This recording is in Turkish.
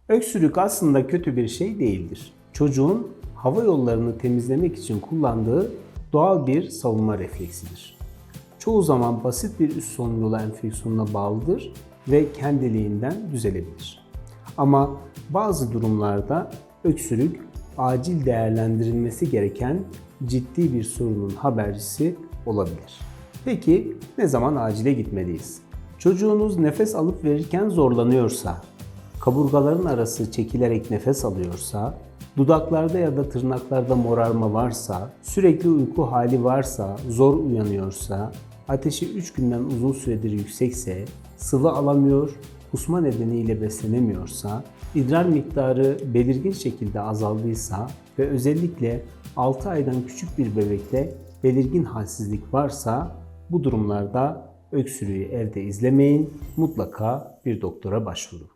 Öksürük aslında kötü bir şey değildir. Çocuğun hava yollarını temizlemek için kullandığı doğal bir savunma refleksidir. Çoğu zaman basit bir üst solunum yolu enfeksiyonuna bağlıdır ve kendiliğinden düzelebilir. Ama bazı durumlarda öksürük acil değerlendirilmesi gereken ciddi bir sorunun habercisi olabilir. Peki ne zaman acile gitmeliyiz? Çocuğunuz nefes alıp verirken zorlanıyorsa, kaburgaların arası çekilerek nefes alıyorsa, dudaklarda ya da tırnaklarda morarma varsa, sürekli uyku hali varsa, zor uyanıyorsa, ateşi 3 günden uzun süredir yüksekse, sıvı alamıyor, kusma nedeniyle beslenemiyorsa, idrar miktarı belirgin şekilde azaldıysa ve özellikle 6 aydan küçük bir bebekte belirgin halsizlik varsa bu durumlarda öksürüğü evde izlemeyin, mutlaka bir doktora başvurun.